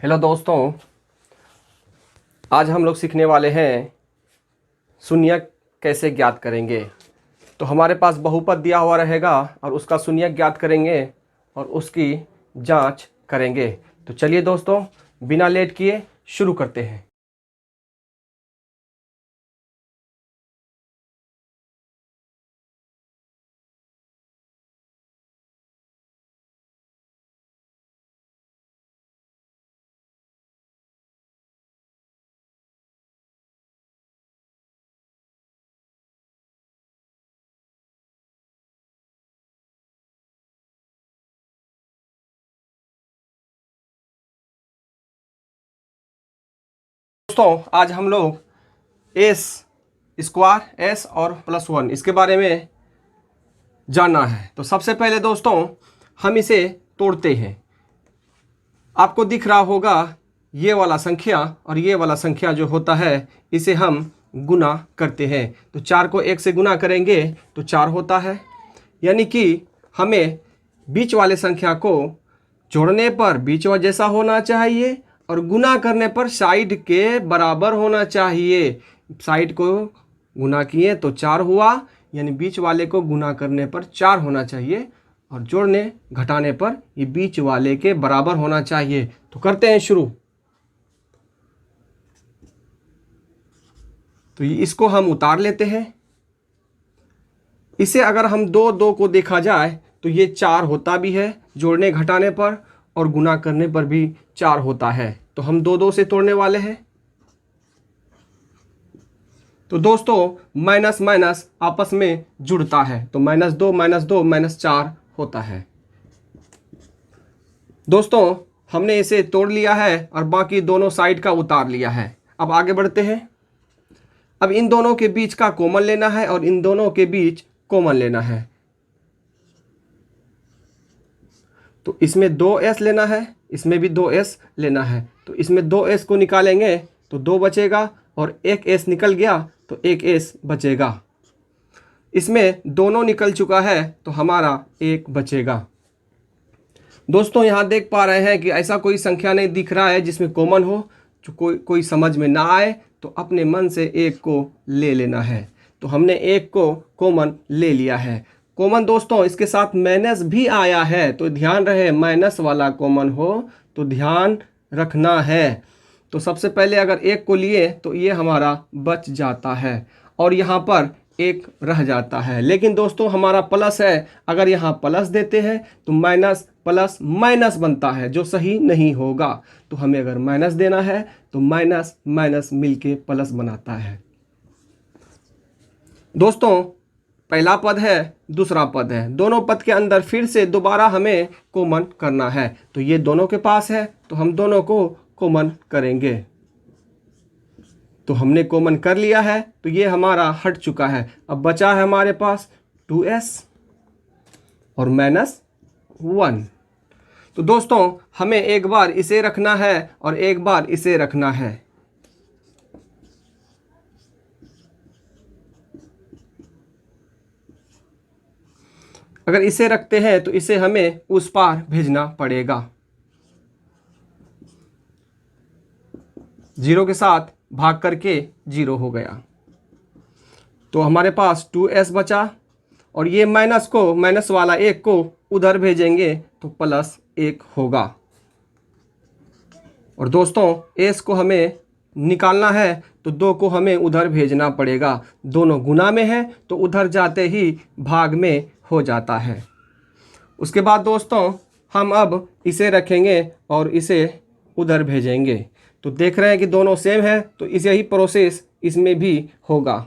Hello दोस्तों, आज हम लोग सीखने वाले हैं शून्यक कैसे ज्ञात करेंगे। तो हमारे पास बहुपद दिया हुआ रहेगा और उसका शून्यक ज्ञात करेंगे और उसकी जांच करेंगे। तो चलिए दोस्तों, बिना लेट किए शुरू करते हैं। दोस्तों, आज हम लोग एस स्क्वायर एस और +1 इसके बारे में जानना है। तो सबसे पहले दोस्तों हम इसे तोड़ते हैं। आपको दिख रहा होगा ये वाला संख्या और ये वाला संख्या जो होता है इसे हम गुना करते हैं। तो 4 को 1 से गुना करेंगे तो 4 होता है, यानी कि हमें बीच वाले संख्या को जोड़ने पर बीच वाला जैसा होना चाहिए और गुना करने पर साइड के बराबर होना चाहिए। साइड को गुना किए तो 4 हुआ, यानी बीच वाले को गुना करने पर 4 होना चाहिए और जोड़ने घटाने पर ये बीच वाले के बराबर होना चाहिए। तो करते हैं शुरू। तो इसको हम उतार लेते हैं। इसे अगर हम 2 को देखा जाए तो ये 4 होता भी है जोड़ने घटाने पर और गुना करने पर भी 4 होता है। तो हम 2 से तोड़ने वाले हैं। तो दोस्तों माइनस माइनस आपस में जुड़ता है, तो -2 -4 होता है। दोस्तों हमने इसे तोड़ लिया है और बाकी दोनों साइड का उतार लिया है। अब आगे बढ़ते हैं। अब इन दोनों के बीच का कॉमन लेना है और इन दोनों के बीच कॉमन लेना है। तो इसमें 2s लेना है, इसमें भी 2s लेना है। तो इसमें 2s को निकालेंगे तो 2 बचेगा और एक s निकल गया तो एक s बचेगा। इसमें दोनों निकल चुका है तो हमारा 1 बचेगा। दोस्तों यहाँ देख पा रहे हैं कि ऐसा कोई संख्या नहीं दिख रहा है जिसमें कॉमन हो। जो कोई समझ में ना आए तो अपने मन से 1 को ले लेना है। तो हमने 1 को कॉमन ले लिया है। कॉमन दोस्तों इसके साथ माइनस भी आया है, तो ध्यान रहे माइनस वाला कॉमन हो तो ध्यान रखना है। तो सबसे पहले अगर 1 को लिए तो ये हमारा बच जाता है और यहाँ पर 1 रह जाता है। लेकिन दोस्तों हमारा प्लस है, अगर यहाँ प्लस देते हैं तो माइनस प्लस माइनस बनता है जो सही नहीं होगा। तो हमें अगर माइनस देना है तो माइनस माइनस मिलके प्लस बनाता है। दोस्तों पहला पद है, दूसरा पद है, दोनों पद के अंदर फिर से दोबारा हमें कॉमन करना है। तो ये दोनों के पास है तो हम दोनों को कॉमन करेंगे। तो हमने कॉमन कर लिया है तो ये हमारा हट चुका है। अब बचा है हमारे पास 2s और -1। तो दोस्तों हमें एक बार इसे रखना है और एक बार इसे रखना है। अगर इसे रखते हैं तो इसे हमें उस पार भेजना पड़ेगा। 0 के साथ भाग करके 0 हो गया। तो हमारे पास 2s बचा और ये माइनस वाला 1 को उधर भेजेंगे तो +1 होगा। और दोस्तों s को हमें निकालना है तो 2 को हमें उधर भेजना पड़ेगा। दोनों गुना में है तो उधर जाते ही भाग में हो जाता है। उसके बाद दोस्तों हम अब इसे रखेंगे और इसे उधर भेजेंगे। तो देख रहे हैं कि दोनों सेम है, तो इसे ही प्रोसेस इसमें भी होगा।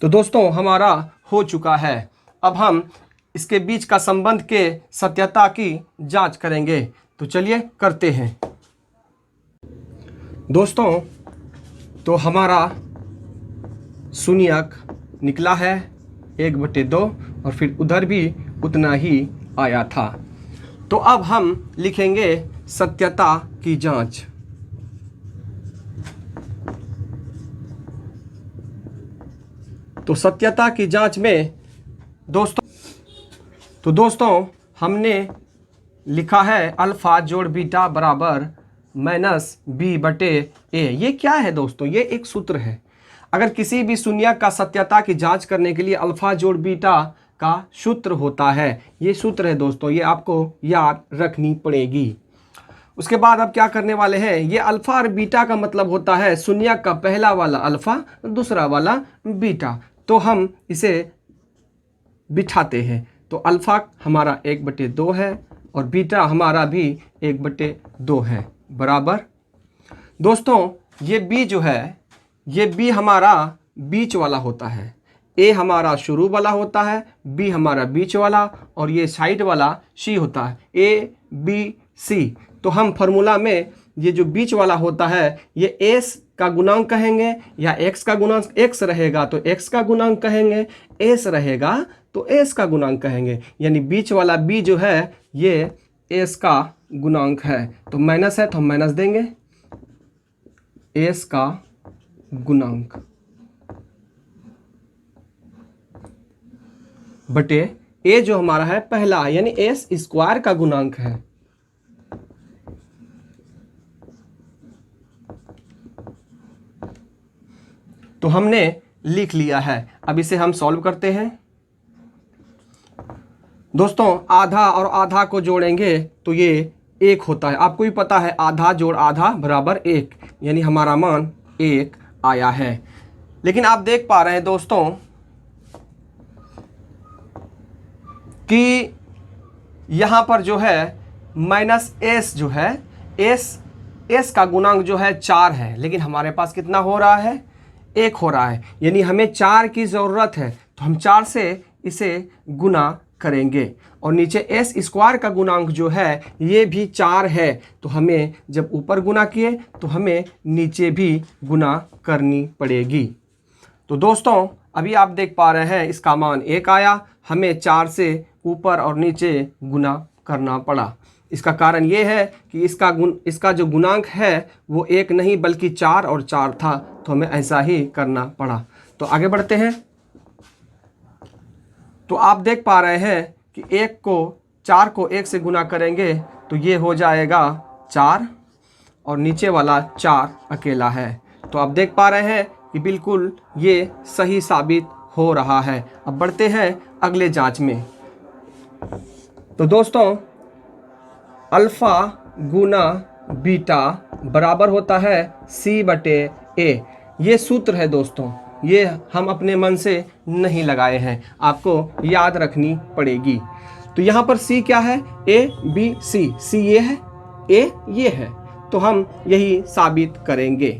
तो दोस्तों हमारा हो चुका है। अब हम इसके बीच का संबंध के सत्यता की जांच करेंगे। तो चलिए करते हैं। दोस्तों तो हमारा शून्यक निकला है 1/2 और फिर उधर भी उतना ही आया था। तो अब हम लिखेंगे सत्यता की जांच। तो सत्यता की जांच में दोस्तों हमने लिखा है अल्फा जोड़ बीटा बराबर माइनस बी बटे ए। ये क्या है दोस्तों? ये एक सूत्र है। अगर किसी भी शून्यक का सत्यता की जांच करने के लिए अल्फा जोड़ बीटा का सूत्र होता है। ये सूत्र है दोस्तों, ये आपको याद रखनी पड़ेगी। उसके बाद अब क्या करने वाले हैं, ये अल्फा और बीटा का मतलब होता है शून्यक का पहला वाला अल्फा, दूसरा वाला बीटा। तो हम इसे बिठाते हैं। तो अल्फा हमारा 1/2 है और बीटा हमारा भी 1/2 है बराबर। दोस्तों ये बी जो है, ये बी हमारा बीच वाला होता है, ए हमारा शुरू वाला होता है, बी हमारा बीच वाला, और ये साइड वाला सी होता है, ए बी सी। तो हम फार्मूला में ये जो बीच वाला होता है ये एस का गुणांक कहेंगे, या एक्स का गुणांक एक्स रहेगा तो एक्स का गुणांक कहेंगे, एस रहेगा तो एस का गुणांक कहेंगे। यानी बीच वाला बी जो है ये एस का गुणांक है। तो माइनस है तो हम माइनस देंगे, एस का गुणांक बटे ए जो हमारा है पहला, यानी एस स्क्वायर का गुणांक है। तो हमने लिख लिया है। अब इसे हम सॉल्व करते हैं। दोस्तों आधा और आधा को जोड़ेंगे तो ये 1 होता है। आपको भी पता है आधा जोड़ आधा बराबर 1, यानी हमारा मान 1 आया है। लेकिन आप देख पा रहे हैं दोस्तों कि यहाँ पर जो है माइनस एस जो है, एस का गुणांक जो है 4 है, लेकिन हमारे पास कितना हो रहा है, 1 हो रहा है। यानी हमें 4 की ज़रूरत है, तो हम 4 से इसे गुना करेंगे। और नीचे एस स्क्वायर का गुणांक जो है ये भी 4 है, तो हमें जब ऊपर गुना किए तो हमें नीचे भी गुना करनी पड़ेगी। तो दोस्तों अभी आप देख पा रहे हैं इसका मान 1 आया, हमें 4 से ऊपर और नीचे गुना करना पड़ा। इसका कारण ये है कि इसका जो गुणांक है वो 1 नहीं बल्कि 4 और 4 था, तो हमें ऐसा ही करना पड़ा। तो आगे बढ़ते हैं। तो आप देख पा रहे हैं कि 4 को 1 से गुना करेंगे तो ये हो जाएगा 4 और नीचे वाला 4 अकेला है। तो आप देख पा रहे हैं कि बिल्कुल ये सही साबित हो रहा है। अब बढ़ते हैं अगले जांच में। तो दोस्तों अल्फा गुना बीटा बराबर होता है C/A। ये सूत्र है दोस्तों, ये हम अपने मन से नहीं लगाए हैं, आपको याद रखनी पड़ेगी। तो यहाँ पर C क्या है, ABC, C ये है, A ये है, तो हम यही साबित करेंगे।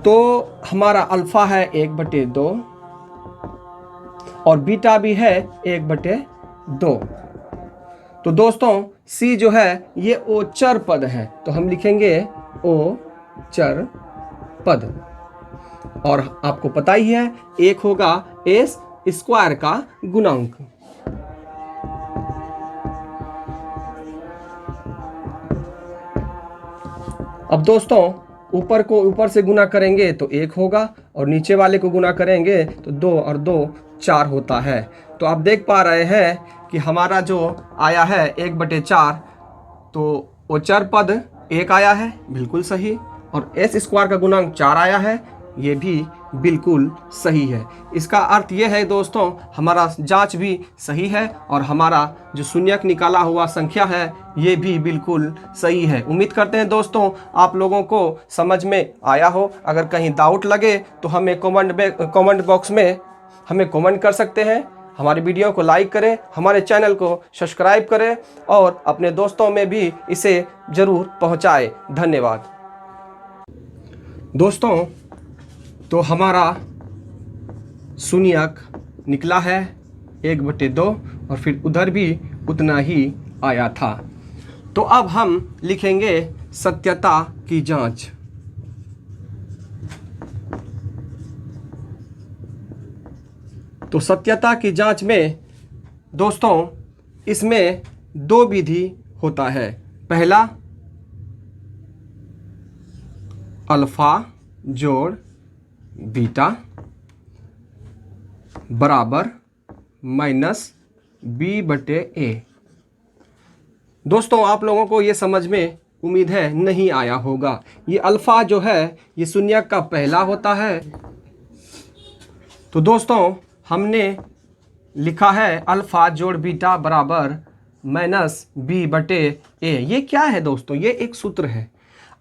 तो हमारा अल्फा है 1/2 और बीटा भी है 1/2। तो दोस्तों C जो है ये ओचर पद है, तो हम लिखेंगे ओचर पद। और आपको पता ही है 1 होगा एस स्क्वायर का गुणांक। अब दोस्तों ऊपर को ऊपर से गुना करेंगे तो 1 होगा और नीचे वाले को गुना करेंगे तो 2 और 2 4 होता है। तो आप देख पा रहे हैं कि हमारा जो आया है 1/4, तो ओचर पद 1 आया है, बिल्कुल सही, और एस स्क्वायर का गुणांक 4 आया है, ये भी बिल्कुल सही है। इसका अर्थ ये है दोस्तों हमारा जांच भी सही है और हमारा जो शून्यक निकाला हुआ संख्या है ये भी बिल्कुल सही है। उम्मीद करते हैं दोस्तों आप लोगों को समझ में आया हो। अगर कहीं डाउट लगे तो हमें कमेंट बॉक्स में हमें कमेंट कर सकते हैं। हमारी वीडियो को लाइक करें, हमारे चैनल को सब्सक्राइब करें और अपने दोस्तों में भी इसे ज़रूर पहुंचाएं। धन्यवाद दोस्तों। तो हमारा शून्यक निकला है 1/2 और फिर उधर भी उतना ही आया था। तो अब हम लिखेंगे सत्यता की जांच। तो सत्यता की जांच में दोस्तों इसमें दो विधि होता है। पहला अल्फा जोड़ बीटा बराबर माइनस बी बटे ए। दोस्तों आप लोगों को ये समझ में उम्मीद है नहीं आया होगा। ये अल्फ़ा जो है ये शून्य का पहला होता है। तो दोस्तों हमने लिखा है अल्फ़ा जोड़ बीटा बराबर माइनस बी बटे ए। ये क्या है दोस्तों? ये एक सूत्र है।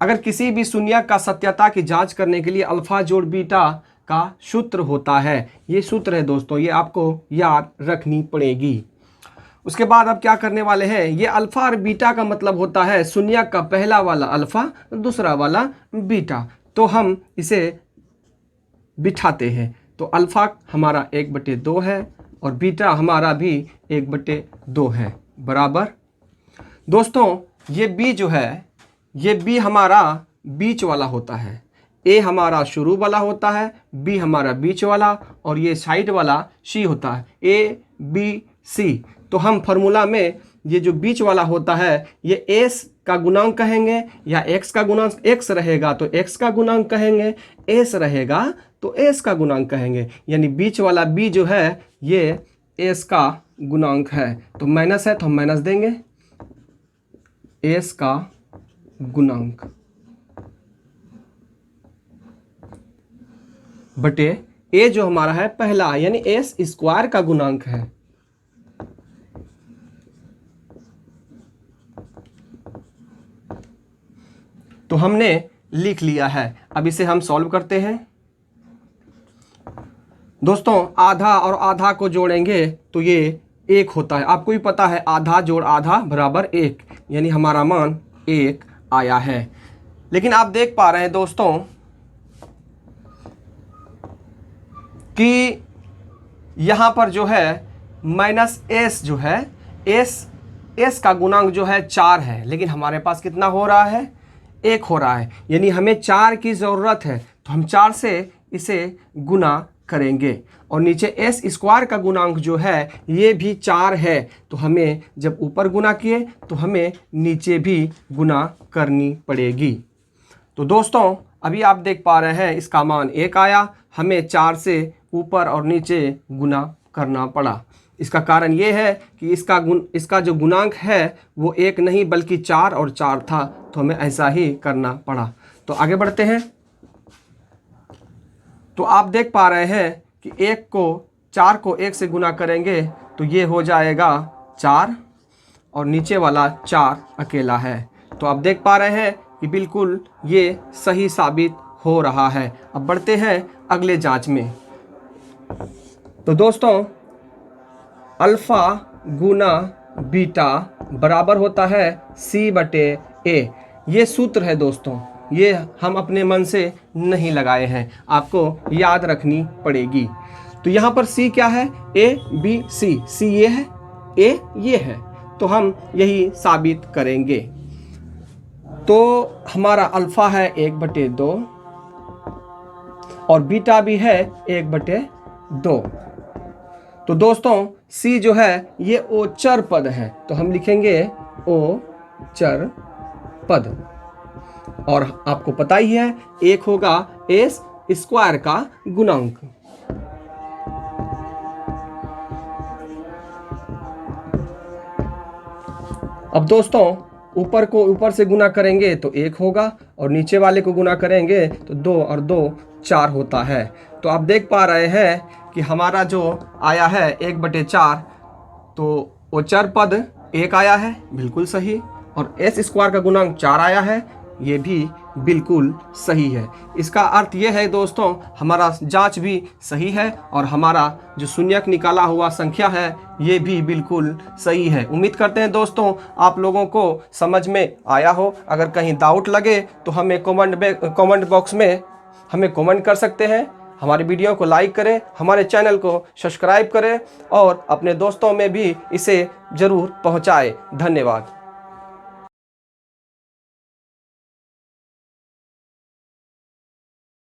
अगर किसी भी शून्य का सत्यता की जांच करने के लिए अल्फ़ा जोड़ बीटा का सूत्र होता है। ये सूत्र है दोस्तों, ये आपको याद रखनी पड़ेगी। उसके बाद अब क्या करने वाले हैं, ये अल्फ़ा और बीटा का मतलब होता है शून्य का पहला वाला अल्फ़ा दूसरा वाला बीटा। तो हम इसे बिठाते हैं। तो अल्फ़ा हमारा 1/2 है और बीटा हमारा भी 1/2 है बराबर। दोस्तों ये बी जो है ये बी हमारा बीच वाला होता है, ए हमारा शुरू वाला होता है, बी हमारा बीच वाला और ये साइड वाला सी होता है, ए बी सी। तो हम फार्मूला में ये जो बीच वाला होता है ये एस का गुणांक कहेंगे या एक्स का गुणांक, एक्स रहेगा तो एक्स का गुणांक कहेंगे, एस रहेगा तो एस का गुणांक कहेंगे। यानी बीच वाला बी जो है ये एस का गुणांक है। तो माइनस है तो हम माइनस देंगे एस का गुणांक बटे ए जो हमारा है पहला यानी एस स्क्वायर का गुणांक है। तो हमने लिख लिया है। अब इसे हम सॉल्व करते हैं। दोस्तों आधा और आधा को जोड़ेंगे तो ये 1 होता है। आपको भी पता है आधा जोड़ आधा बराबर 1, यानी हमारा मान 1 आया है। लेकिन आप देख पा रहे हैं दोस्तों कि यहाँ पर जो है माइनस एस जो है एस का गुणांक जो है 4 है, लेकिन हमारे पास कितना हो रहा है 1 हो रहा है। यानी हमें 4 की ज़रूरत है तो हम 4 से इसे गुना करेंगे। और नीचे एस स्क्वायर का गुणांक जो है ये भी 4 है। तो हमें जब ऊपर गुना किए तो हमें नीचे भी गुना करनी पड़ेगी। तो दोस्तों अभी आप देख पा रहे हैं इसका मान 1 आया, हमें 4 से ऊपर और नीचे गुना करना पड़ा। इसका कारण ये है कि इसका जो गुणांक है वो 1 नहीं बल्कि 4 और 4 था, तो हमें ऐसा ही करना पड़ा। तो आगे बढ़ते हैं। तो आप देख पा रहे हैं कि 4 को 1 से गुना करेंगे तो ये हो जाएगा 4 और नीचे वाला 4 अकेला है। तो आप देख पा रहे हैं कि बिल्कुल ये सही साबित हो रहा है। अब बढ़ते हैं अगले जांच में। तो दोस्तों अल्फ़ा गुना बीटा बराबर होता है सी बटे ए। ये सूत्र है दोस्तों, ये हम अपने मन से नहीं लगाए हैं, आपको याद रखनी पड़ेगी। तो यहाँ पर सी क्या है, ए बी सी, सी ये है ए ये है, तो हम यही साबित करेंगे। तो हमारा अल्फ़ा है 1/2 और बीटा भी है 1/2। तो दोस्तों सी जो है ये ओचर पद है, तो हम लिखेंगे ओचर पद। और आपको पता ही है 1 होगा एस स्क्वायर का गुणांक। अब दोस्तों ऊपर को ऊपर से गुना करेंगे तो 1 होगा और नीचे वाले को गुना करेंगे तो 2 और 2 4 होता है। तो आप देख पा रहे हैं कि हमारा जो आया है 1/4, तो ओचर पद 1 आया है, बिल्कुल सही। और एस स्क्वायर का गुणांक 4 आया है, ये भी बिल्कुल सही है। इसका अर्थ ये है दोस्तों हमारा जांच भी सही है और हमारा जो शून्यक निकाला हुआ संख्या है ये भी बिल्कुल सही है। उम्मीद करते हैं दोस्तों आप लोगों को समझ में आया हो। अगर कहीं डाउट लगे तो हमें कमेंट बॉक्स में हमें कमेंट कर सकते हैं। हमारी वीडियो को लाइक करें, हमारे चैनल को सब्सक्राइब करें और अपने दोस्तों में भी इसे ज़रूर पहुंचाएं। धन्यवाद।